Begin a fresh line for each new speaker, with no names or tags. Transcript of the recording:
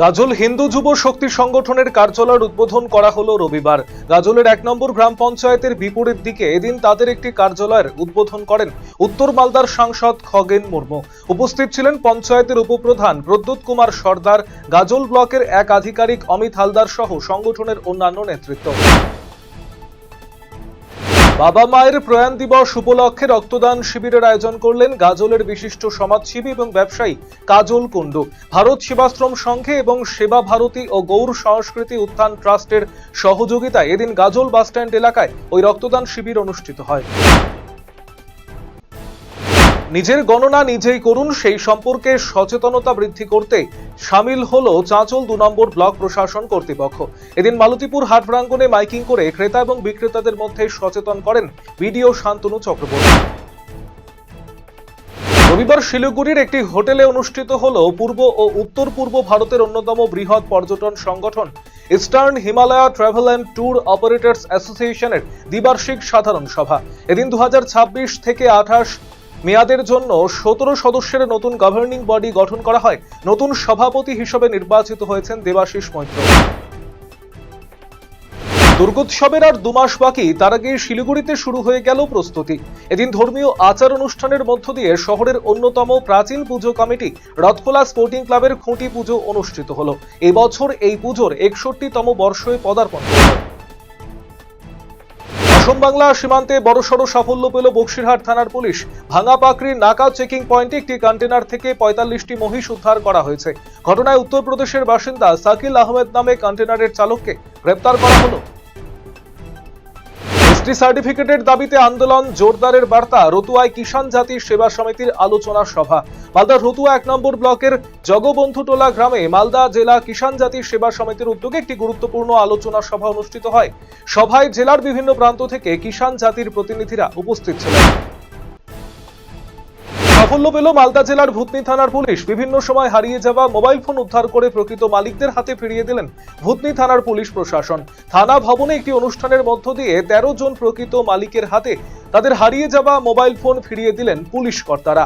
গাজল হিন্দু যুব শক্তি সংগঠনের কার্যালয়ের উদ্বোধন করা হলো রবিবার। গাজলের 1 নম্বর গ্রাম পঞ্চায়েতের বিপরীত দিকে এদিন তাদের একটি কার্যালয়ের উদ্বোধন করেন উত্তর মালদার সাংসদ খগেন মুর্মু। উপস্থিত ছিলেন পঞ্চায়েতের উপপ্রধান প্রদ্যুৎ কুমার সর্দার, গাজল ব্লকের এক আধিকারিক অমিত হালদার সহ সংগঠনের অন্যান্য নেতৃত্ব। বাবা মায়ের প্রয়াণ দিবস উপলক্ষে রক্তদান শিবিরের আয়োজন করলেন গাজলের বিশিষ্ট সমাজসেবী এবং ব্যবসায়ী কাজল কুণ্ডু। ভারত সেবাশ্রম সংঘে এবং সেবা ভারতী ও গৌর সংস্কৃতি উত্থান ট্রাস্টের সহযোগিতায় এদিন গাজল বাসস্ট্যান্ড এলাকায় ওই রক্তদান শিবির অনুষ্ঠিত হয়। নিজের গণনা নিজেই করুন, সেই সম্পর্কে সচেতনতা বৃদ্ধি করতে সামিল হলো চাঁচল 2 নম্বর ব্লক প্রশাসন কর্তৃপক্ষ। এদিন মালতীপুর হাট প্রাঙ্গণে মাইকিং করে ক্রেতা এবং বিক্রেতাদের মধ্যে সচেতন করেন বিডিও শান্তনু চক্রবর্তী। রবিবার শিলিগুড়ির একটি হোটেলে অনুষ্ঠিত হলো পূর্ব ও উত্তর পূর্ব ভারতের অন্যতম বৃহৎ পর্যটন সংগঠন eastern Himalaya travel and tour operators অ্যাসোসিয়েশনের দ্বিবার্ষিক সাধারণ সভা। এদিন 2026 থেকে 28 মেয়াদের জন্য 17 সদস্যের নতুন গভর্নিং বডি গঠন করা হয়। নতুন সভাপতি হিসেবে নির্বাচিত হয়েছেন দেবাশিস মৈত্র। দুর্গোৎসবের আর 2 মাস বাকি, তার আগে শিলিগুড়িতে শুরু হয়ে গেল প্রস্তুতি। এদিন ধর্মীয় আচার অনুষ্ঠানের মধ্য দিয়ে শহরের অন্যতম প্রাচীন পুজো কমিটি রথখোলা স্পোর্টিং ক্লাবের খুঁটি পুজো অনুষ্ঠিত হলো। এবছর এই পুজোর 61তম বর্ষে পদার্পণ করল। অসম বাংলা সীমান্তে বড়সড় সাফল্য পেল বক্সিরহাট থানার পুলিশ। ভাঙা পাকড়ির নাকা চেকিং পয়েন্টে একটি কন্টেনার থেকে 45টি মহিষ উদ্ধার করা হয়েছে। ঘটনায় উত্তরপ্রদেশের বাসিন্দা সাকিল আহমেদ নামে কন্টেনারের চালককে গ্রেপ্তার করা হলো। এসটি সার্টিফিকেটের দাবিতে আন্দোলন জোরদারের বার্তা রতুয়ায় কিষাণ জাতি সেবা সমিতির আলোচনা সভা। মালদা রতুয়া 1 নম্বর ব্লকের জগবন্ধুটোলা গ্রামে মালদা জেলা কিষাণ জাতি সেবা সমিতির উদ্যোগে একটি গুরুত্বপূর্ণ আলোচনা সভা অনুষ্ঠিত হয়। সভায় জেলার বিভিন্ন প্রান্ত থেকে কিষাণ জাতির প্রতিনিধিরা উপস্থিত ছিলেন। সাফল্য পেল মালদা জেলার ভূতনি থানার পুলিশ। বিভিন্ন সময় হারিয়ে যাওয়া মোবাইল ফোন উদ্ধার করে প্রকৃত মালিকদের হাতে ফিরিয়ে দিলেন ভূতনি থানার পুলিশ প্রশাসন। থানা ভবনে একটি অনুষ্ঠানের মধ্য দিয়ে 13 জন প্রকৃত মালিকের হাতে তাদের হারিয়ে যাওয়া মোবাইল ফোন ফিরিয়ে দিলেন পুলিশ কর্তারা।